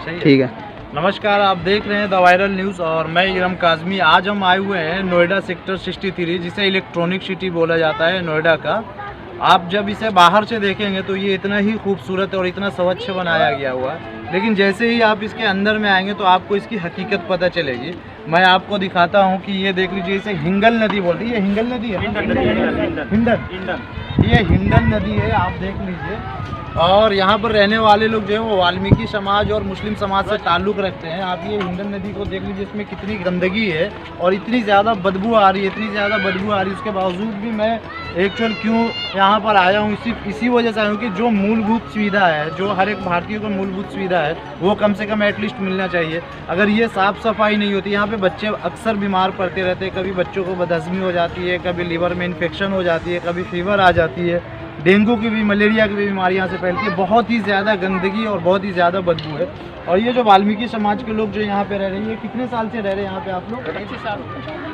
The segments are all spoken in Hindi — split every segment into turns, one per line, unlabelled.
ठीक है।
नमस्कार, आप देख रहे हैं द वायरल न्यूज़ और मैं इरम काज़मी। आज हम आए हुए हैं नोएडा सेक्टर 63, जिसे इलेक्ट्रॉनिक सिटी बोला जाता है नोएडा का। आप जब इसे बाहर से देखेंगे तो ये इतना ही खूबसूरत और इतना स्वच्छ बनाया गया हुआ है, लेकिन जैसे ही आप इसके अंदर में आएंगे तो आपको इसकी हकीकत पता चलेगी। मैं आपको दिखाता हूँ कि ये देख लीजिए, इसे हिंगल नदी बोलती है। ये हिंगल नदी है, हिंडन, ये हिंडन नदी है, आप देख लीजिए। और यहाँ पर रहने वाले लोग जो है वो वाल्मीकि समाज और मुस्लिम समाज से ताल्लुक़ रखते हैं। आप ये हिंडन नदी को देख लीजिए, इसमें कितनी गंदगी है और इतनी ज़्यादा बदबू आ रही है, इतनी ज़्यादा बदबू आ रही है। उसके बावजूद भी मैं एक्चुअल क्यों यहाँ पर आया हूँ, इसी वजह से आया हूँ कि जो मूलभूत सुविधा है, जो हर एक भारतीय को मूलभूत सुविधा है, वो कम से कम एटलीस्ट मिलना चाहिए। अगर ये साफ़ सफाई नहीं होती, यहाँ पे बच्चे अक्सर बीमार पड़ते रहते हैं। कभी बच्चों को बदहज़मी हो जाती है, कभी लीवर में इन्फेक्शन हो जाती है, कभी फीवर आ जाती है, डेंगू की भी, मलेरिया की भी बीमारियाँ से फैलती है। बहुत ही ज़्यादा गंदगी और बहुत ही ज़्यादा बदबू है। और ये जो वाल्मीकि समाज के लोग जो यहाँ पे रह रहे हैं, ये कितने साल से रह रहे हैं यहाँ पे आप लोग?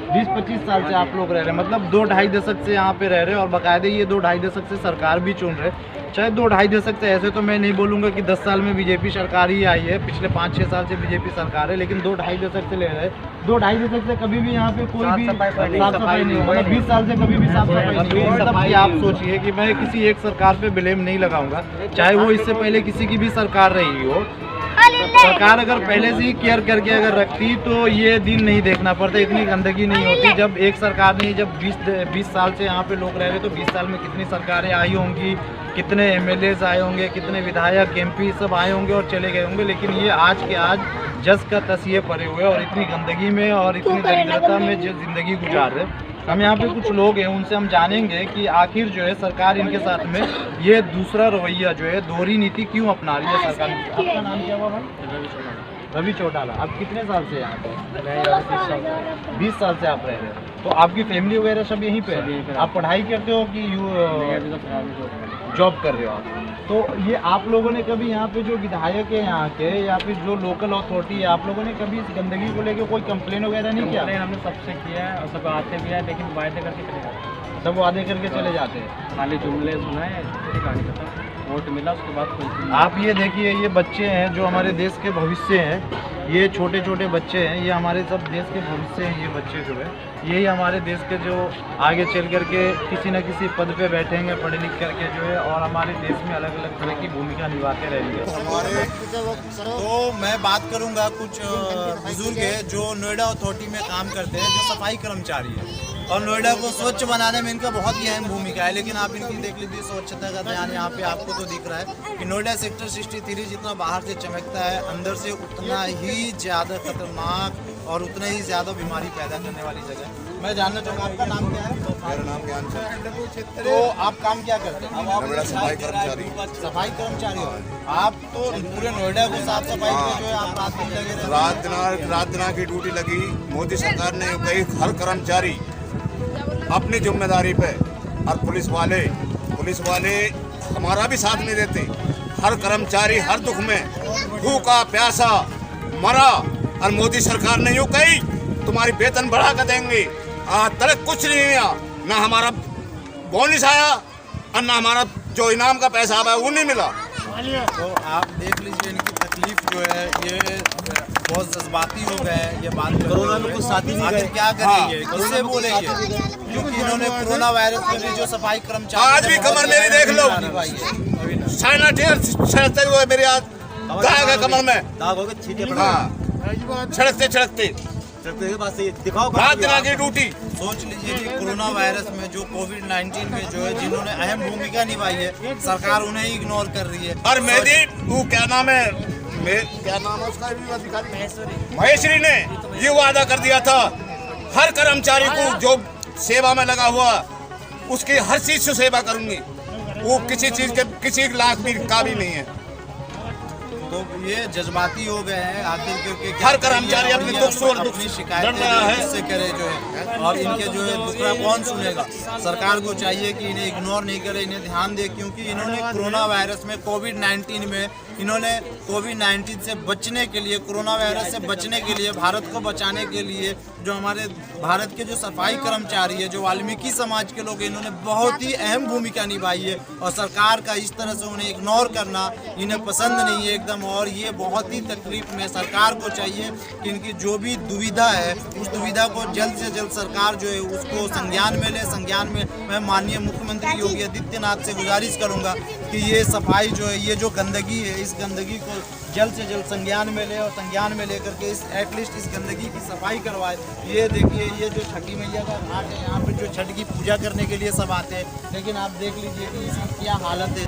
20-25 साल से आप लोग रह रहे हैं, मतलब 2-2.5 दशक से यहाँ पे रह रहे हैं। और बाकायदे ये 2-2.5 दशक से सरकार भी चुन रहे हैं। शायद 2-2.5 दशक से, ऐसे तो मैं नहीं बोलूँगा कि 10 साल में बीजेपी सरकार ही आई है, पिछले 5-6 साल से बीजेपी सरकार है, लेकिन 2-2.5 दशक से ले रहे हैं। 2-2.5 दशक से कभी भी यहाँ पे कोई भी साफ सफाई नहीं हुआ, 20 साल से कभी भी साफ सफाई नहीं हुई। मतलब कि आप सोचिए कि मैं किसी एक सरकार पे ब्लेम नहीं लगाऊंगा, चाहे वो इससे पहले किसी की भी सरकार रही हो। सरकार अगर पहले से ही केयर करके अगर रखती तो ये दिन नहीं देखना पड़ता, इतनी गंदगी नहीं होती। जब एक सरकार नहीं, जब 20 साल से यहाँ पे लोग रह रहे, तो 20 साल में कितनी सरकारें आई होंगी, कितने एमएलएज आए होंगे, कितने विधायक एमपी सब आए होंगे और चले गए होंगे। लेकिन ये आज के आज जस का तसिए पड़े हुए और इतनी गंदगी में और इतनी दरिद्रता में जो ज़िंदगी गुजार रहे। हम यहाँ पे कुछ लोग हैं, उनसे हम जानेंगे कि आखिर जो है सरकार इनके साथ में ये दूसरा रवैया जो है, दोहरी नीति क्यों अपना रही है सरकार। आपका नाम क्या हुआ भाई? रवि चौटाला। आप कितने साल से यहाँ पे? 20 साल से आप रह रहे हैं। तो आपकी फैमिली वगैरह सब यहीं पे है? आप पढ़ाई करते हो कि जॉब कर रहे हो आप? तो ये आप लोगों ने कभी यहाँ पे जो विधायक है यहाँ के, या फिर जो लोकल अथॉरिटी है, आप लोगों ने कभी इस गंदगी को लेकर कोई कंप्लेन वगैरह नहीं किया?
हमने सबसे किया है और सब आते भी है, लेकिन वायदे करके चले जाते हैं।
सब वादे करके चले जाते हैं,
खाली जुमले सुनाए, कहानी खत्म। वोट मिला उसके बाद कोई।
आप ये देखिए, ये बच्चे हैं जो हमारे देश के भविष्य हैं। ये छोटे छोटे बच्चे हैं, ये हमारे सब देश के भविष्य हैं। ये बच्चे जो है, यही हमारे देश के जो आगे चल करके किसी न किसी पद पे बैठेंगे पढ़े लिख करके जो है, और हमारे देश में अलग अलग तरह की भूमिका निभाते रहेंगे। हमारे तो मैं बात करूंगा कुछ बुजुर्ग है जो नोएडा अथॉरिटी में काम करते हैं, जो सफाई कर्मचारी है, और नोएडा को स्वच्छ बनाने में इनका बहुत ही अहम भूमिका है। लेकिन आप इनकी देख लीजिए स्वच्छता का ध्यान, यहाँ पे आपको तो दिख रहा है कि नोएडा सेक्टर 63 जितना बाहर से चमकता है, अंदर से उतना ही ज़्यादा खतरनाक और उतना ही ज़्यादा बीमारी पैदा करने वाली जगह। मैं जानना चाहूँगा, आपका नाम क्या है?
मेरा नाम ज्ञान है।
तो आप काम क्या करते हैं?
मेरा सफाई कर्मचारी।
सफाई कर्मचारी हो आप? तो पूरे नोएडा को साफ सफाई पे जो है आप रात दिन लगे रहते हैं?
रात दिन की ड्यूटी लगी। मोदी सरकार ने कही हर कर्मचारी अपनी जिम्मेदारी पे, और पुलिस वाले हमारा भी साथ नहीं देते। हर कर्मचारी हर दुख में भूखा प्यासा मरा, और मोदी सरकार ने यूँ कही तुम्हारी वेतन बढ़ा कर देंगे। आज तक कुछ नहीं आया, ना हमारा बोनस आया और ना हमारा जो इनाम का पैसा आया वो नहीं मिला।
तो आप देख लीजिए इनकी तकलीफ जो है, ये बहुत जज्बाती हो गए हैं। ये बात कोरोना में कुछ साथी नहीं गए, क्या करेंगे, किससे बोलेंगे? क्योंकि इन्होंने कोरोना वायरस में भी जो सफाई कर्मचारी,
आज भी कमर मेरी देख लो, चाइना टेर छिड़कते हुए मेरे हाथ गाय कमर में दाग हो गए, छींटे छिड़कते रात दिन की ड्यूटी।
सोच लीजिए कि कोरोना वायरस में जो कोविड-19 में जो है जिन्होंने अहम भूमिका निभाई है, सरकार उन्हें ही इग्नोर कर रही है।
और मेरी वो क्या नाम है, क्या नाम है उसका अधिकारी, महेश्वरी ने ये वादा कर दिया था हर कर्मचारी को जो सेवा में लगा हुआ उसकी हर चीज से सेवा करूंगी। वो किसी चीज के किसी लाख भी का भी नहीं है।
तो ये जज्बाती हो गए हैं आखिर, क्योंकि
हर कर्मचारी अपने
अपनी शिकायतें इससे करे जो है, और इनके जो है दूसरा कौन सुनेगा। सरकार को चाहिए कि इन्हें इग्नोर नहीं करे, इन्हें ध्यान दे, क्योंकि इन्होंने कोरोना वायरस में कोविड-19 में इन्होंने कोविड-19 से बचने के लिए, कोरोना वायरस से बचने के लिए, भारत को बचाने के लिए जो हमारे भारत के जो सफाई कर्मचारी है, जो वाल्मीकि समाज के लोग हैं, इन्होंने बहुत ही अहम भूमिका निभाई है और सरकार का इस तरह से उन्हें इग्नोर करना इन्हें पसंद नहीं है एकदम। और ये बहुत ही तकलीफ में सरकार को चाहिए कि इनकी जो भी दुविधा है उस दुविधा को जल्द से जल्द सरकार जो है उसको संज्ञान में ले। संज्ञान में मैं माननीय मुख्यमंत्री योगी आदित्यनाथ से गुजारिश करूँगा कि ये सफाई जो है, ये जो गंदगी है, इस गंदगी को जल्द से जल्द संज्ञान में ले और संज्ञान में लेकर के इस एटलीस्ट इस गंदगी की सफाई करवाए। ये देखिए, ये जो छठी मैया का घाट है, यहाँ पे जो छठ की पूजा करने के लिए सब आते हैं, लेकिन आप देख लीजिए कि इसकी क्या हालत है।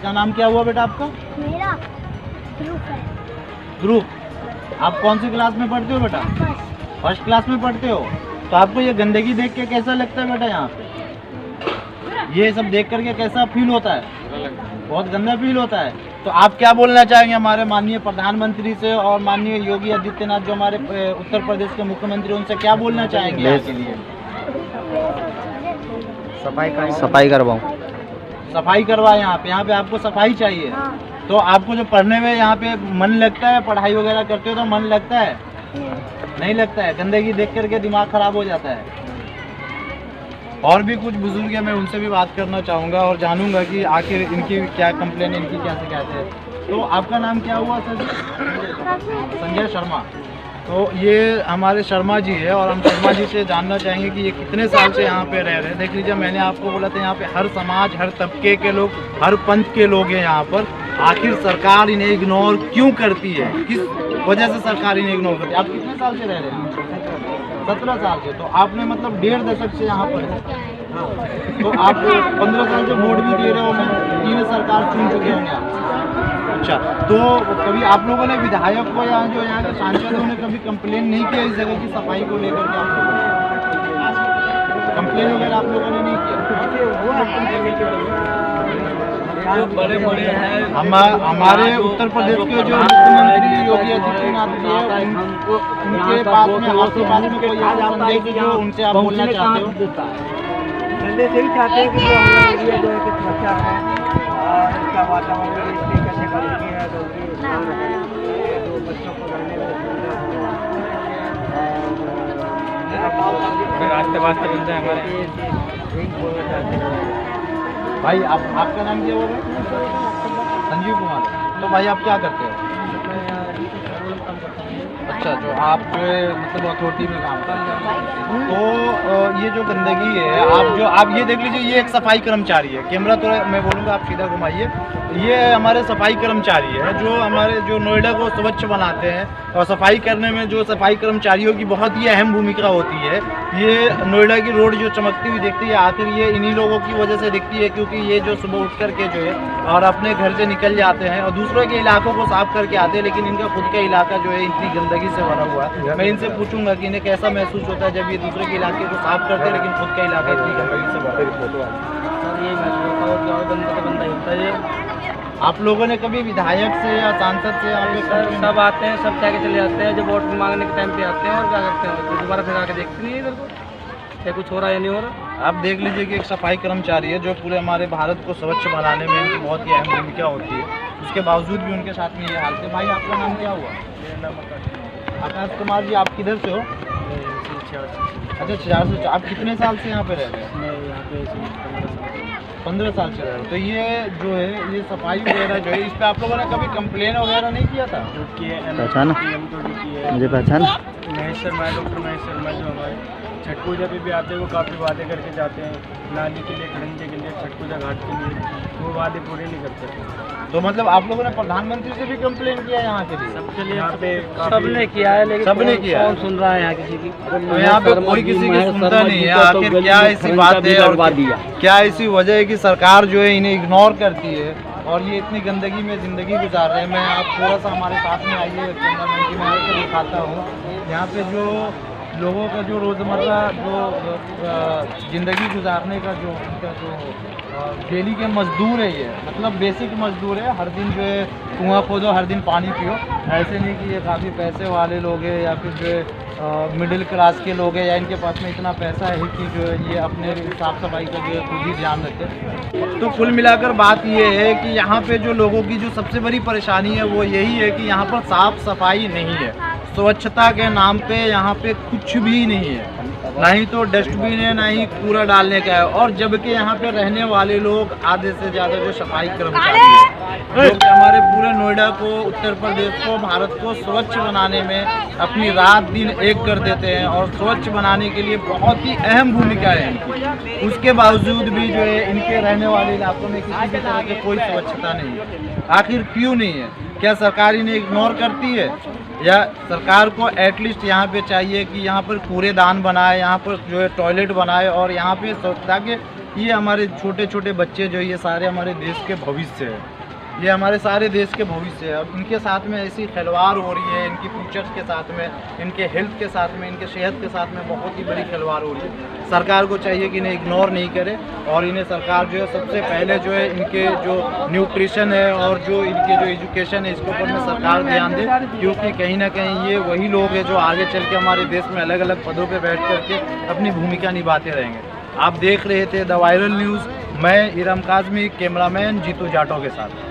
क्या नाम क्या हुआ बेटा आपका?
मेरा ध्रुव है।
ध्रुव, आप कौन सी क्लास में पढ़ते हो बेटा? फर्स्ट क्लास में पढ़ते हो। तो आपको ये गंदगी देख के कैसा लगता है बेटा? यहाँ पे ये सब देख करके कैसा फील होता है? बहुत गंदा फील होता है। तो आप क्या बोलना चाहेंगे हमारे माननीय प्रधानमंत्री से और माननीय योगी आदित्यनाथ जो हमारे उत्तर प्रदेश के मुख्यमंत्री, उनसे क्या बोलना चाहेंगे यहाँ के लिए?
सफाई करवाओ।
सफाई करवाए यहाँ पे आपको सफाई चाहिए।
हाँ।
तो आपको जो पढ़ने में यहाँ पे मन लगता है, पढ़ाई वगैरह करते हो तो मन लगता है? नहीं लगता है, गंदगी देख करके दिमाग खराब हो जाता है। और भी कुछ बुजुर्ग हैं, मैं उनसे भी बात करना चाहूँगा और जानूंगा कि आखिर इनकी क्या कंप्लेन, इनकी क्या शिकायत है। तो आपका नाम क्या हुआ सर? संजय शर्मा। तो ये हमारे शर्मा जी है और हम शर्मा जी से जानना चाहेंगे कि ये कितने साल से यहाँ पे रह रहे हैं। देख लीजिए, मैंने आपको बोला था यहाँ पे हर समाज, हर तबके के लोग, हर पंथ के लोग हैं यहाँ पर। आखिर सरकार इन्हें इग्नोर क्यों करती है? किस वजह से सरकार इन्हें इग्नोर करती है? आप कितने साल से रह रहे हैं? 17 साल से। तो आपने मतलब 1.5 दशक से यहाँ पर है। तो आप 15 साल से वोट भी दे रहे हो, 3 सरकार चुन चुके होंगे आप। अच्छा, तो कभी आप लोगों ने विधायक को या जो यहाँ के सांसद उन्हें कभी कंप्लेन नहीं किया इस जगह की सफाई को लेकर के? आप लोगों कंप्लेन वगैरह आप लोगों ने नहीं किया?
जो बड़े बड़े हैं
हमारे उत्तर प्रदेश के जो मुख्यमंत्री योगी आदित्यनाथ जी हैं, उनको उनके पास में आपके पास में कोई ऐसा संदेश है जो उनसे आप बोलना चाहते हो?
संदेश यही चाहते हैं कि जो हमारा एरिया जो है कि सुरक्षा है और इसका वातावरण इसके कैसे गंदगी है, तो बच्चों को रहने में रास्ते वास्ते बन जाए हमारे, यही बोलना चाहते हैं।
भाई आपका नाम क्या होगा? संजीव कुमार। तो भाई आप क्या करते हो? अच्छा, जो आप जो है मतलब अथॉरिटी में काम करते हैं। तो ये जो गंदगी है, आप ये देख लीजिए, ये एक सफाई कर्मचारी है। कैमरा तो मैं बोलूँगा आप सीधा घुमाइए। ये हमारे सफाई कर्मचारी है जो हमारे जो नोएडा को स्वच्छ बनाते हैं और सफाई करने में जो सफाई कर्मचारियों की बहुत ही अहम भूमिका होती है। ये नोएडा की रोड जो चमकती हुई दिखती है, आखिर ये इन्हीं लोगों की वजह से दिखती है, क्योंकि ये जो सुबह उठ करके जो है और अपने घर से निकल जाते हैं और दूसरों के इलाकों को साफ करके आते हैं, लेकिन इनका खुद का इलाका जो है इतनी गंदगी से भरा हुआ है। मैं इनसे पूछूंगा कि इन्हें कैसा महसूस होता है जब ये दूसरे के इलाके को साफ करते हैं लेकिन खुद का इलाका इतनी गंदगी से भरा हुआ है।
सर ये महसूस होता है, बंदा तो बंदा होता है।
आप लोगों ने कभी विधायक से या सांसद से
सर सब आते हैं, सब कह के चले जाते हैं, जब वोट मांगने के टाइम पे आते हैं और क्या करते हैं, तो दोबारा फिर आके देखते नहीं है इधर को क्या कुछ हो रहा है या नहीं हो रहा।
आप देख लीजिए कि एक सफाई कर्मचारी है जो पूरे हमारे भारत को स्वच्छ बनाने में इनकी बहुत ही अहम भूमिका होती है, उसके बावजूद भी उनके साथ में ये हाल है। भाई आपका नाम क्या हुआ?
मेरा नाम
आकाश कुमार जी। आप किधर से हो? अच्छा, 4 से। आप कितने साल से यहाँ पे रह रहे हैं?
मैं यहाँ पे
15 साल से रह रहे हो। तो ये जो है ये सफाई वगैरह जो है, इस पर आप लोगों ने कभी कंप्लेन वगैरह नहीं किया था?
पहचाना मुझे पहचाना महेश शर्मा, डॉक्टर महेश शर्मा जो हमारे छठ पूजा पे भी आते हैं, वो काफ़ी वादे करके जाते हैं नाली के लिए, खड़ंजे के लिए, छठ पूजा घाट के लिए, वो वादे पूरे नहीं करते।
तो मतलब आप लोगों ने प्रधानमंत्री से भी कंप्लेन किया यहाँ के लिए?
सबके लिए यहाँ पे सबने किया है, लेकिन
सबने किया।
कौन सुन रहा है यहाँ किसी की?
तो यहाँ पे कोई किसी की सुनता नहीं है। आखिर क्या ऐसी बात है और क्या ऐसी वजह है कि सरकार जो है इन्हें इग्नोर करती है और ये इतनी गंदगी में ज़िंदगी गुजार रहे हैं? मैं आप थोड़ा सा हमारे साथ में आइए, कैमरामैन की मैं आपको दिखाता हूँ। यहाँ पे जो लोगों का जो रोज़मर्रा जो ज़िंदगी गुजारने का जो उनका जो डेली के मजदूर है, ये मतलब बेसिक मजदूर है। हर दिन जो है कुआं खोदो, हर दिन पानी पियो। ऐसे नहीं कि ये काफ़ी पैसे वाले लोग हैं या फिर जो है मिडिल क्लास के लोग हैं या इनके पास में इतना पैसा है कि जो है ये अपने साफ़ सफाई का जो है खुद ही ध्यान रखें। तो कुल मिलाकर बात ये है कि यहाँ पे जो लोगों की जो सबसे बड़ी परेशानी है वो यही है कि यहाँ पर साफ़ सफाई नहीं है। स्वच्छता के नाम पे यहाँ पे कुछ कुछ भी नहीं है, ना ही तो डस्टबिन है, ना ही कूड़ा डालने का है। और जबकि यहाँ पे रहने वाले लोग आधे से ज़्यादा जो सफाई कर्मचारी हैं, जो कि हमारे पूरे नोएडा को, उत्तर प्रदेश को, भारत को स्वच्छ बनाने में अपनी रात दिन एक कर देते हैं और स्वच्छ बनाने के लिए बहुत ही अहम भूमिका है इनकी। उसके बावजूद भी जो है इनके रहने वाले इलाकों में किसी भी तरह की कोई स्वच्छता नहीं है। आखिर क्यों नहीं है? क्या सरकार इन्हें इग्नोर करती है? या सरकार को एटलीस्ट यहाँ पे चाहिए कि यहाँ पर कूड़ेदान बनाए, यहाँ पर जो है टॉयलेट बनाए और यहाँ पे ताकि ये हमारे छोटे छोटे बच्चे जो ये सारे हमारे देश के भविष्य है, ये हमारे सारे देश के भविष्य है। अब इनके साथ में ऐसी खिलवाड़ हो रही है, इनकी फ्यूचर्स के साथ में, इनके हेल्थ के साथ में, इनके सेहत के साथ में बहुत ही बड़ी खिलवाड़ हो रही है। सरकार को चाहिए कि इन्हें इग्नोर नहीं करे और इन्हें सरकार जो है सबसे पहले जो है इनके जो न्यूट्रिशन है और जो इनके जो एजुकेशन है इसके ऊपर में सरकार ध्यान दे, क्योंकि कहीं ना कहीं ये वही लोग हैं जो आगे चल के हमारे देश में अलग अलग पदों पर बैठ करके अपनी भूमिका निभाते रहेंगे। आप देख रहे थे द वायरल न्यूज़, मैं इरम काज़मी, कैमरामैन जीतू जाटो के साथ।